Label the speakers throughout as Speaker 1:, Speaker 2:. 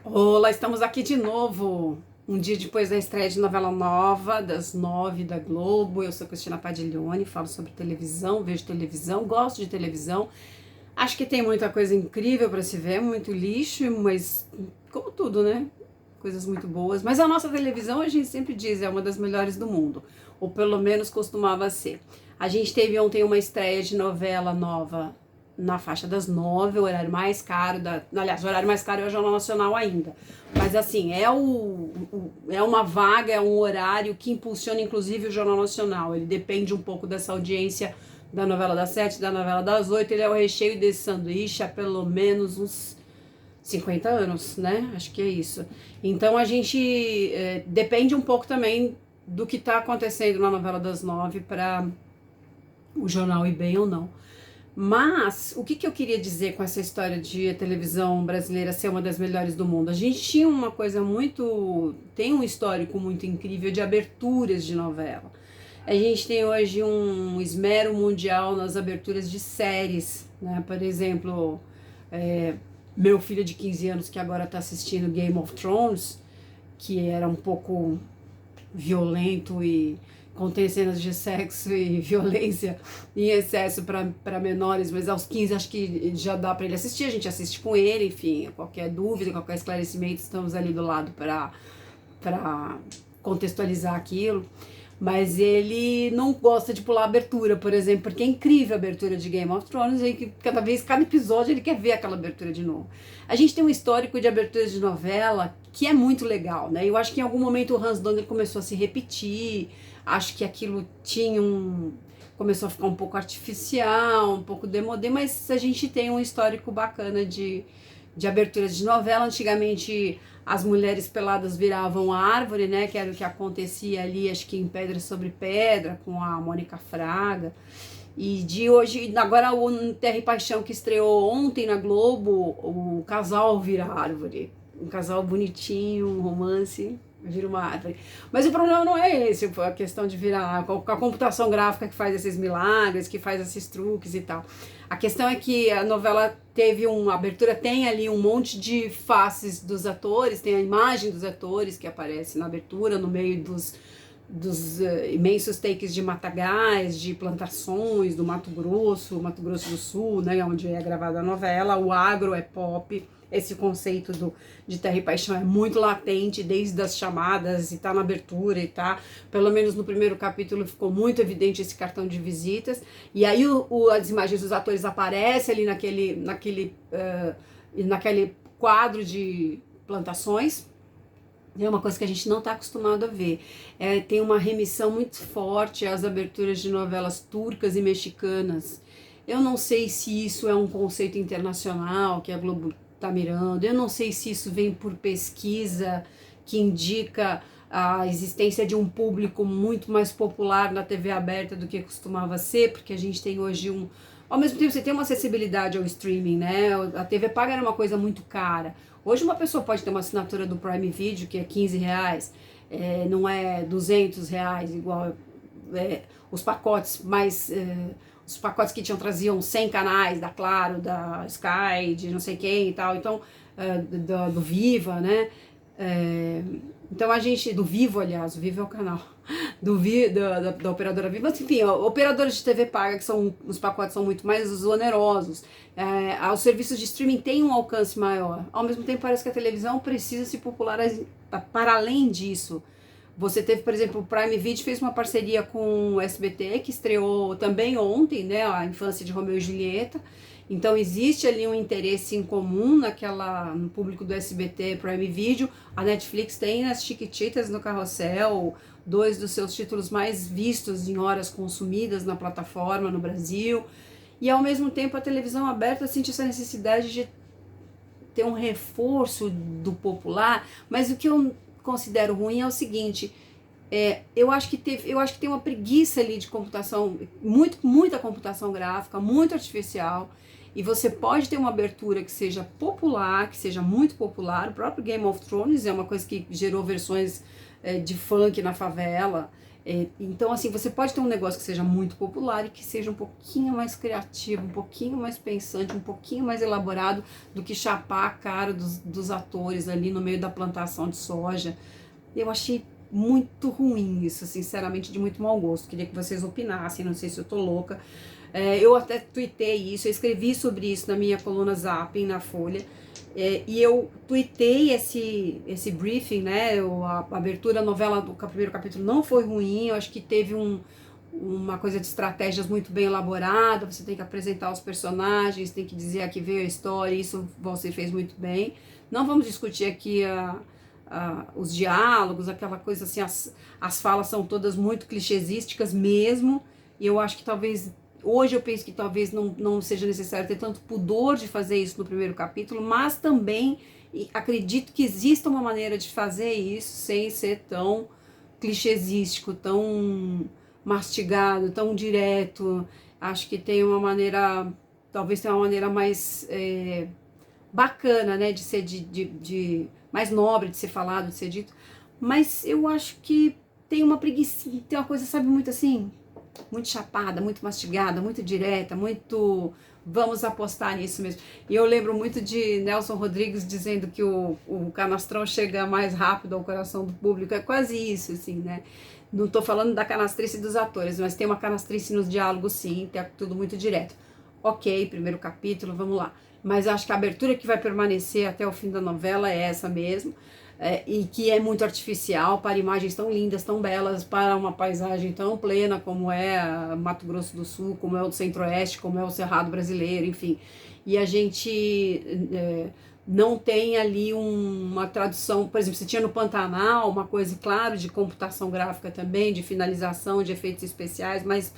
Speaker 1: Olá, estamos aqui de novo. Um dia depois da estreia de novela nova, das 9 da Globo. Eu sou Cristina Padiglione, falo sobre televisão, vejo televisão, gosto de televisão. Acho que tem muita coisa incrível para se ver, muito lixo, mas como tudo, né? Coisas muito boas. Mas a nossa televisão, a gente sempre diz, é uma das melhores do mundo. Ou pelo menos costumava ser. A gente teve ontem uma estreia de novela nova na faixa das 9, o horário mais caro aliás, o horário mais caro é o Jornal Nacional ainda. Mas assim, é uma vaga, é um horário que impulsiona inclusive o Jornal Nacional. Ele depende um pouco dessa audiência da novela das 7, da novela das 8. Ele é o recheio desse sanduíche há pelo menos uns 50 anos, né? Acho que é isso. Então a gente depende um pouco também do que está acontecendo na novela das 9 para o jornal ir bem ou não. Mas o que eu queria dizer com essa história de a televisão brasileira ser uma das melhores do mundo? A gente tinha uma coisa tem um histórico muito incrível de aberturas de novela. A gente tem hoje um esmero mundial nas aberturas de séries, né? Por exemplo, meu filho de 15 anos que agora está assistindo Game of Thrones, que era um pouco violento e contém cenas de sexo e violência em excesso para menores, mas aos 15 acho que já dá para ele assistir, a gente assiste com ele, enfim, qualquer dúvida, qualquer esclarecimento, estamos ali do lado para contextualizar aquilo. Mas ele não gosta de pular a abertura, por exemplo, porque é incrível a abertura de Game of Thrones, e que cada episódio ele quer ver aquela abertura de novo. A gente tem um histórico de aberturas de novela que é muito legal, né? Eu acho que em algum momento o Hans Donner começou a se repetir, acho que aquilo começou a ficar um pouco artificial, um pouco demodê, mas a gente tem um histórico bacana de aberturas de novela. Antigamente as mulheres peladas viravam árvore, né, que era o que acontecia ali, acho que em Pedra sobre Pedra, com a Mônica Fraga. E de hoje, agora o Terra e Paixão, que estreou ontem na Globo, o casal vira árvore. Um casal bonitinho, um romance, vira uma árvore. Mas o problema não é esse, a questão de virar, a computação gráfica que faz esses milagres, que faz esses truques e tal. A questão é que a novela teve uma abertura, tem ali um monte de faces dos atores, tem a imagem dos atores que aparece na abertura, no meio dos imensos takes de matagais, de plantações do Mato Grosso do Sul, né, onde é gravada a novela. O agro é pop. Esse conceito de Terra e Paixão é muito latente desde as chamadas, e tá na abertura, e tá, pelo menos no primeiro capítulo ficou muito evidente esse cartão de visitas, e aí as imagens dos atores aparecem ali naquele quadro de plantações. É uma coisa que a gente não está acostumado a ver. Tem uma remissão muito forte às aberturas de novelas turcas e mexicanas. Eu não sei se isso é um conceito internacional que a Globo está mirando, eu não sei se isso vem por pesquisa que indica a existência de um público muito mais popular na TV aberta do que costumava ser, porque a gente tem hoje ao mesmo tempo você tem uma acessibilidade ao streaming, né? A TV paga era uma coisa muito cara. Hoje uma pessoa pode ter uma assinatura do Prime Video que é R$ 15, não é R$ 200, igual os pacotes mais... os pacotes que traziam 100 canais da Claro, da Sky, de não sei quem e tal, então, do Viva, né? Então a gente, do Vivo, aliás, o Vivo é o canal, da operadora Viva, enfim, operadoras de TV paga, que os pacotes são muito mais onerosos, os serviços de streaming têm um alcance maior, ao mesmo tempo parece que a televisão precisa se popularizar, para além disso. Você teve, por exemplo, o Prime Video fez uma parceria com o SBT, que estreou também ontem, né, a Infância de Romeu e Julieta. Então existe ali um interesse em comum no público do SBT, Prime Video. A Netflix tem as Chiquititas no Carrossel, 2 dos seus títulos mais vistos em horas consumidas na plataforma no Brasil. E ao mesmo tempo a televisão aberta sente essa necessidade de ter um reforço do popular, mas o que eu considero ruim é o seguinte, eu acho que tem uma preguiça ali de computação, muita computação gráfica, muito artificial, e você pode ter uma abertura que seja popular, que seja muito popular. O próprio Game of Thrones é uma coisa que gerou versões de funk na favela, Então, assim, você pode ter um negócio que seja muito popular e que seja um pouquinho mais criativo, um pouquinho mais pensante, um pouquinho mais elaborado do que chapar a cara dos atores ali no meio da plantação de soja. Eu achei muito ruim isso, sinceramente, de muito mau gosto. Queria que vocês opinassem, não sei se eu tô louca. Eu até tuitei isso, eu escrevi sobre isso na minha coluna Zapping, na Folha. E eu tuitei esse briefing, né? A abertura, a novela do primeiro capítulo não foi ruim, eu acho que teve uma coisa de estratégias muito bem elaborada. Você tem que apresentar os personagens, tem que dizer a que veio a história, isso você fez muito bem. Não vamos discutir aqui os diálogos, aquela coisa assim, as falas são todas muito clichêsísticas mesmo, e eu acho que talvez hoje eu penso que talvez não seja necessário ter tanto pudor de fazer isso no primeiro capítulo, mas também acredito que exista uma maneira de fazer isso sem ser tão clichêsístico, tão mastigado, tão direto. Acho que tem uma maneira, talvez tenha uma maneira mais bacana, né, de ser mais nobre de ser falado, de ser dito. Mas eu acho que tem uma preguiça, tem uma coisa, sabe, muito assim, muito chapada, muito mastigada, muito direta, muito vamos apostar nisso mesmo. E eu lembro muito de Nelson Rodrigues dizendo que o canastrão chega mais rápido ao coração do público, é quase isso, assim, né? Não tô falando da canastrice dos atores, mas tem uma canastrice nos diálogos, sim, é tudo muito direto. Ok, primeiro capítulo, vamos lá. Mas acho que a abertura que vai permanecer até o fim da novela é essa mesmo. E que é muito artificial para imagens tão lindas, tão belas, para uma paisagem tão plena como é Mato Grosso do Sul, como é o Centro-Oeste, como é o Cerrado brasileiro, enfim. E a gente não tem ali uma tradução, por exemplo, você tinha no Pantanal uma coisa, claro, de computação gráfica também, de finalização, de efeitos especiais, mas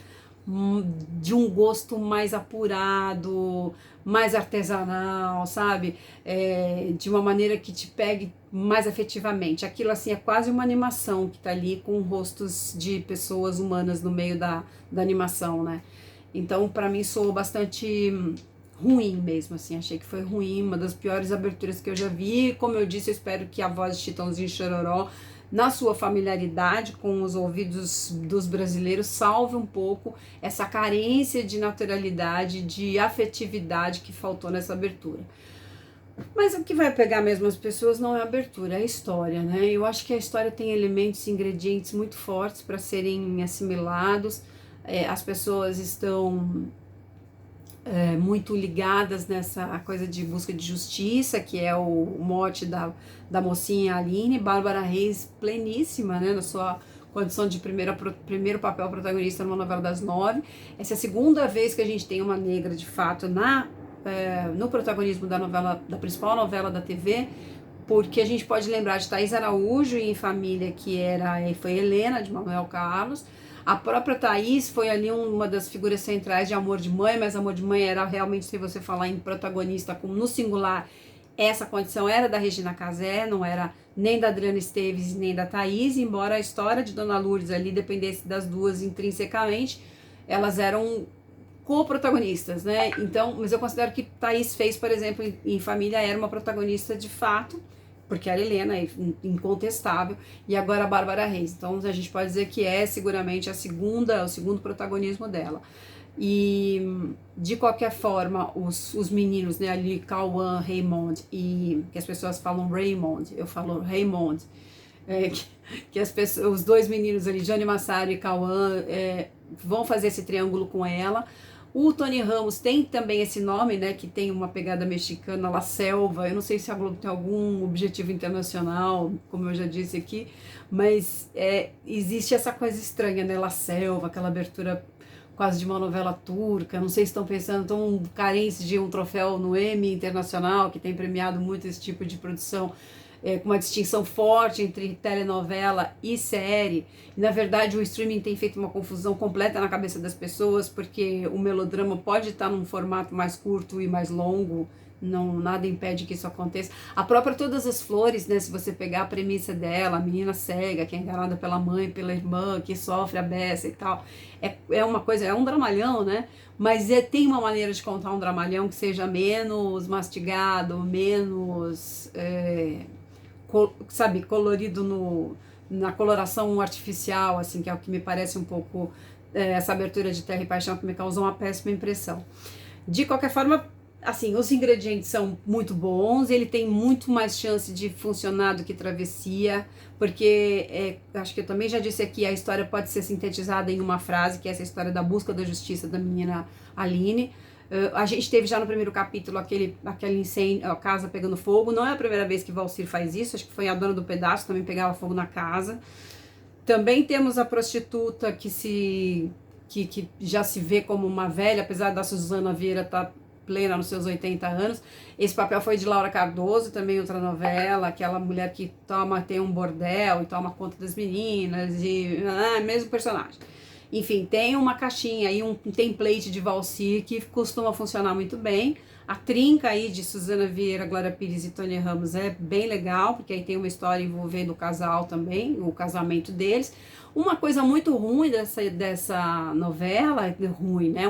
Speaker 1: de um gosto mais apurado, mais artesanal, sabe? De uma maneira que te pegue mais afetivamente. Aquilo assim é quase uma animação que tá ali com rostos de pessoas humanas no meio da animação, né? Então, para mim, soou bastante ruim mesmo, assim, achei que foi ruim, uma das piores aberturas que eu já vi. Como eu disse, eu espero que a voz de Chitãozinho e Chororó, na sua familiaridade com os ouvidos dos brasileiros, salve um pouco essa carência de naturalidade, de afetividade que faltou nessa abertura. Mas o que vai pegar mesmo as pessoas não é a abertura, é a história, né? Eu acho que a história tem elementos e ingredientes muito fortes para serem assimilados. As pessoas estão muito ligadas nessa coisa de busca de justiça, que é o mote da mocinha Aline. Bárbara Reis, pleníssima, né, na sua condição de primeiro papel protagonista numa novela das 9. Essa é a segunda vez que a gente tem uma negra, de fato, no protagonismo da novela, da principal novela da TV, porque a gente pode lembrar de Thaís Araújo em Família, que foi Helena, de Manuel Carlos. A própria Thaís foi ali uma das figuras centrais de Amor de Mãe, mas Amor de Mãe era realmente, se você falar em protagonista como no singular, essa condição era da Regina Casé, não era nem da Adriana Esteves nem da Thaís, embora a história de Dona Lourdes ali dependesse das duas intrinsecamente, elas eram co-protagonistas, né? Então, mas eu considero que Thaís fez, por exemplo, em Família, era uma protagonista de fato, porque a Helena é incontestável, e agora a Bárbara Reis. Então a gente pode dizer que é seguramente o segundo protagonismo dela. E de qualquer forma, os meninos, né, ali, Cauã, Raymond, e que as pessoas falam Raymond, eu falo Raymond, que os dois meninos ali, Jane Massaro e Cauã, vão fazer esse triângulo com ela. O Tony Ramos tem também esse nome, né, que tem uma pegada mexicana, La Selva. Eu não sei se a Globo tem algum objetivo internacional, como eu já disse aqui, mas existe essa coisa estranha, né, La Selva, aquela abertura quase de uma novela turca. Não sei se estão pensando, tão carentes de um troféu no Emmy internacional, que tem premiado muito esse tipo de produção, com uma distinção forte entre telenovela e série. E, na verdade, o streaming tem feito uma confusão completa na cabeça das pessoas, porque o melodrama pode estar num formato mais curto e mais longo, nada impede que isso aconteça. A própria Todas as Flores, né, se você pegar a premissa dela, a menina cega, que é enganada pela mãe, pela irmã, que sofre a beça e tal, é uma coisa, é um dramalhão, né? Mas tem uma maneira de contar um dramalhão que seja menos mastigado, menos... sabe, colorido na coloração artificial, assim, que é o que me parece um pouco essa abertura de Terra e Paixão, que me causou uma péssima impressão. De qualquer forma, assim, os ingredientes são muito bons, ele tem muito mais chance de funcionar do que Travessia, porque acho que eu também já disse aqui, a história pode ser sintetizada em uma frase, que é essa história da busca da justiça da menina Aline. A gente teve já no primeiro capítulo aquele incêndio, a casa pegando fogo. Não é a primeira vez que Valcir faz isso, acho que foi a dona do pedaço, também pegava fogo na casa. Também temos a prostituta que já se vê como uma velha, apesar da Suzana Vieira estar plena nos seus 80 anos. Esse papel foi de Laura Cardoso, também outra novela, aquela mulher que tem um bordel e toma conta das meninas, e mesmo personagem. Enfim, tem uma caixinha aí, um template de Valcir que costuma funcionar muito bem. A trinca aí de Suzana Vieira, Glória Pires e Tony Ramos é bem legal, porque aí tem uma história envolvendo o casal também, o casamento deles. Uma coisa muito ruim dessa novela, ruim, né?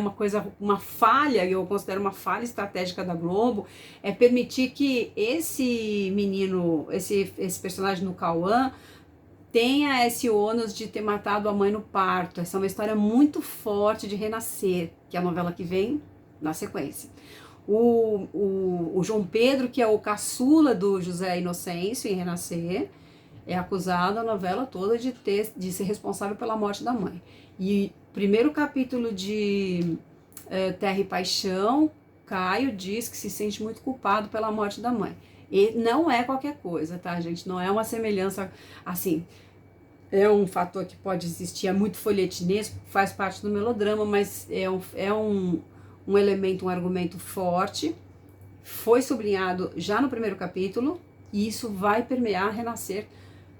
Speaker 1: Uma falha, eu considero uma falha estratégica da Globo, é permitir que esse menino, esse personagem no Cauã, tenha esse ônus de ter matado a mãe no parto. Essa é uma história muito forte de renascer, que é a novela que vem na sequência. O João Pedro, que é o caçula do José Inocêncio em Renascer, é acusado a novela toda de ser responsável pela morte da mãe. E primeiro capítulo de Terra e Paixão, Caio diz que se sente muito culpado pela morte da mãe. E não é qualquer coisa, tá, gente? Não é uma semelhança, assim, é um fator que pode existir, é muito folhetinesco, faz parte do melodrama, mas é um elemento, um argumento forte, foi sublinhado já no primeiro capítulo, e isso vai permear Renascer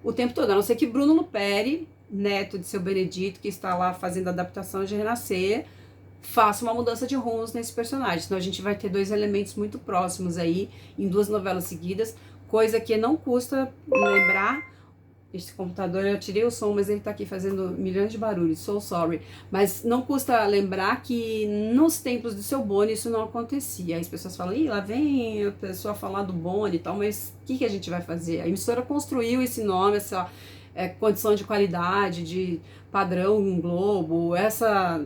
Speaker 1: o tempo todo, a não ser que Bruno Luperi, neto de seu Benedito, que está lá fazendo a adaptação de Renascer, faça uma mudança de rumos nesse personagem, senão a gente vai ter dois elementos muito próximos aí, em duas novelas seguidas, coisa que não custa lembrar. Esse computador, eu tirei o som, mas ele tá aqui fazendo milhões de barulhos, so sorry. Mas não custa lembrar que nos tempos do seu Boni isso não acontecia. Aí as pessoas falam, ih, lá vem a pessoa falar do Boni e tal, mas o que a gente vai fazer? A emissora construiu esse nome, essa condição de qualidade, de padrão Globo, essa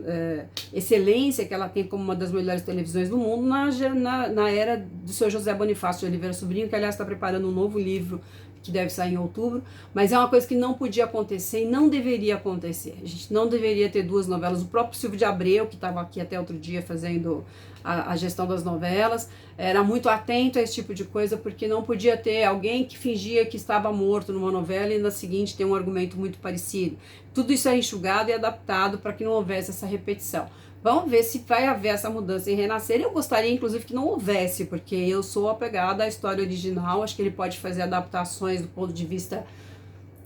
Speaker 1: excelência que ela tem como uma das melhores televisões do mundo na era do seu José Bonifácio de Oliveira Sobrinho, que aliás está preparando um novo livro que deve sair em outubro, mas é uma coisa que não podia acontecer e não deveria acontecer. A gente não deveria ter duas novelas. O próprio Silvio de Abreu, que estava aqui até outro dia fazendo a gestão das novelas, era muito atento a esse tipo de coisa, porque não podia ter alguém que fingia que estava morto numa novela e na seguinte tem um argumento muito parecido. Tudo isso é enxugado e adaptado para que não houvesse essa repetição. Vamos ver se vai haver essa mudança em Renascer. Eu gostaria, inclusive, que não houvesse, porque eu sou apegada à história original. Acho que ele pode fazer adaptações do ponto de vista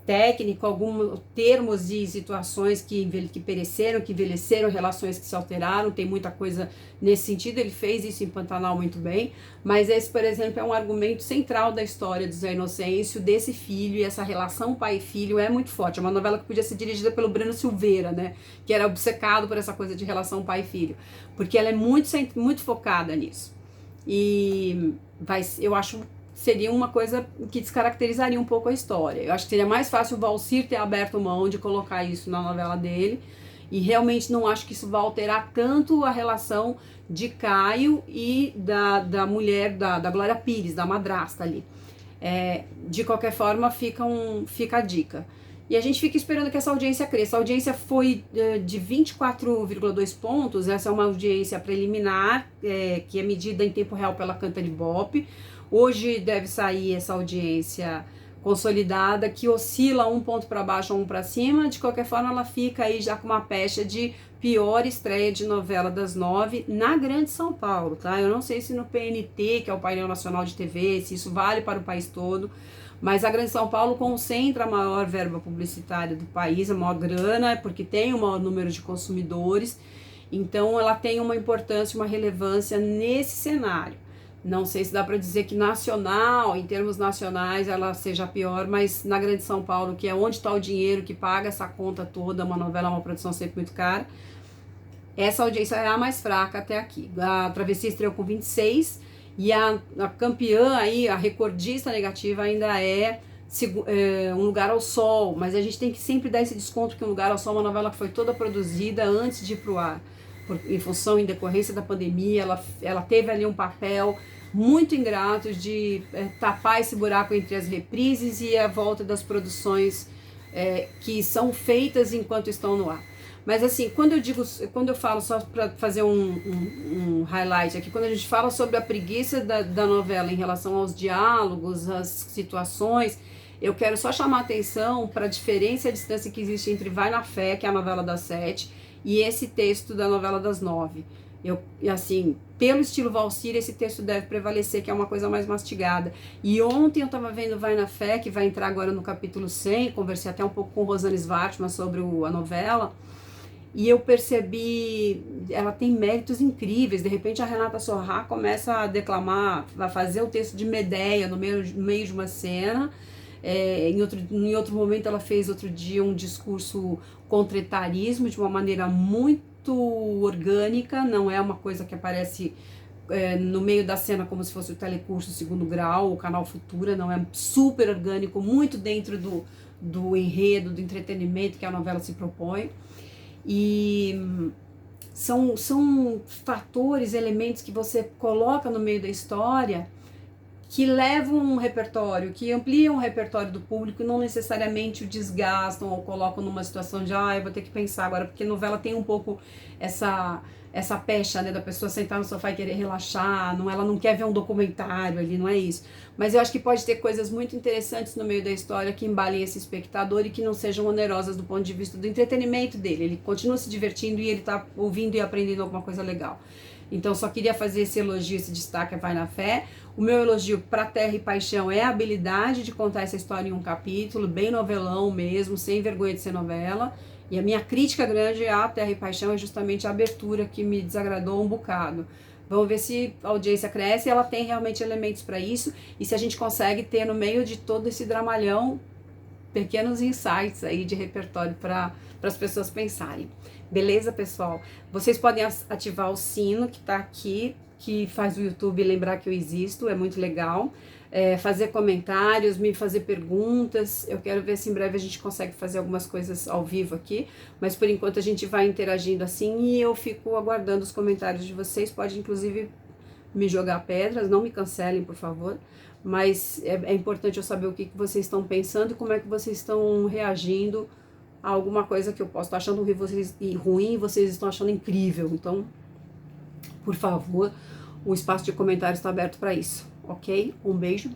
Speaker 1: técnico, alguns termos e situações que pereceram, que envelheceram, relações que se alteraram, tem muita coisa nesse sentido, ele fez isso em Pantanal muito bem, mas esse, por exemplo, é um argumento central da história do Zé Inocêncio, desse filho, e essa relação pai e filho é muito forte, é uma novela que podia ser dirigida pelo Breno Silveira, né, que era obcecado por essa coisa de relação pai e filho, porque ela é muito focada nisso, e eu acho seria uma coisa que descaracterizaria um pouco a história. Eu acho que seria mais fácil o Valcir ter aberto mão de colocar isso na novela dele, e realmente não acho que isso vai alterar tanto a relação de Caio e da mulher, da Glória Pires, da madrasta ali. De qualquer forma, fica a dica. E a gente fica esperando que essa audiência cresça. A audiência foi de 24,2 pontos, essa é uma audiência preliminar, que é medida em tempo real pela Cantar Ibope. Hoje deve sair essa audiência consolidada, que oscila um ponto para baixo ou um para cima. De qualquer forma, ela fica aí já com uma pecha de pior estreia de novela das 9 na Grande São Paulo, tá? Eu não sei se no PNT, que é o Painel Nacional de TV, se isso vale para o país todo, mas a Grande São Paulo concentra a maior verba publicitária do país, a maior grana, porque tem o maior número de consumidores, então ela tem uma importância, uma relevância nesse cenário. Não sei se dá para dizer que nacional, em termos nacionais, ela seja pior, mas na Grande São Paulo, que é onde está o dinheiro que paga essa conta toda, uma novela, uma produção sempre muito cara, essa audiência é a mais fraca até aqui. A Travessia estreou com 26 e a campeã aí, a recordista negativa ainda é Um Lugar ao Sol, mas a gente tem que sempre dar esse desconto que Um Lugar ao Sol é uma novela que foi toda produzida antes de ir pro ar, em função, em decorrência da pandemia, ela teve ali um papel muito ingrato de tapar esse buraco entre as reprises e a volta das produções que são feitas enquanto estão no ar. Mas assim, quando eu falo, só para fazer um highlight aqui, quando a gente fala sobre a preguiça da novela em relação aos diálogos, às situações, eu quero só chamar a atenção para a diferença e a distância que existe entre Vai na Fé, que é a novela das 7, e esse texto da novela das 9. E assim, pelo estilo Valsir, esse texto deve prevalecer, que é uma coisa mais mastigada. E ontem eu estava vendo Vai na Fé, que vai entrar agora no capítulo 100, conversei até um pouco com Rosane Svartman sobre a novela, e eu percebi, ela tem méritos incríveis. De repente a Renata Sorrah começa a declamar, a fazer o texto de Medéia no meio de uma cena. Em outro momento ela fez outro dia um discurso contra etarismo de uma maneira muito orgânica, não é uma coisa que aparece no meio da cena como se fosse o Telecurso Segundo Grau, o Canal Futura, não, é super orgânico, muito dentro do enredo, do entretenimento que a novela se propõe. E são fatores, elementos que você coloca no meio da história que levam um repertório, que ampliam o repertório do público e não necessariamente o desgastam ou colocam numa situação de eu vou ter que pensar agora, porque novela tem um pouco essa pecha, né, da pessoa sentar no sofá e querer relaxar, ela não quer ver um documentário ali, não é isso. Mas eu acho que pode ter coisas muito interessantes no meio da história que embalem esse espectador e que não sejam onerosas do ponto de vista do entretenimento dele. Ele continua se divertindo e ele tá ouvindo e aprendendo alguma coisa legal. Então só queria fazer esse elogio, esse destaque a Vai na Fé. O meu elogio para Terra e Paixão é a habilidade de contar essa história em um capítulo, bem novelão mesmo, sem vergonha de ser novela. E a minha crítica grande à Terra e Paixão é justamente a abertura, que me desagradou um bocado. Vamos ver se a audiência cresce e ela tem realmente elementos para isso, e se a gente consegue ter no meio de todo esse dramalhão pequenos insights aí de repertório para as pessoas pensarem. Beleza, pessoal? Vocês podem ativar o sino que está aqui, que faz o YouTube lembrar que eu existo, é muito legal. Fazer comentários, me fazer perguntas. Eu quero ver se em breve a gente consegue fazer algumas coisas ao vivo aqui, mas por enquanto a gente vai interagindo assim e eu fico aguardando os comentários de vocês. Pode inclusive me jogar pedras, não me cancelem, por favor, mas é importante eu saber o que vocês estão pensando e como é que vocês estão reagindo a alguma coisa que eu posso estar achando ruim e vocês estão achando incrível. Então, por favor, o espaço de comentários está aberto para isso, ok? Um beijo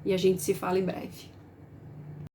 Speaker 1: e a gente se fala em breve.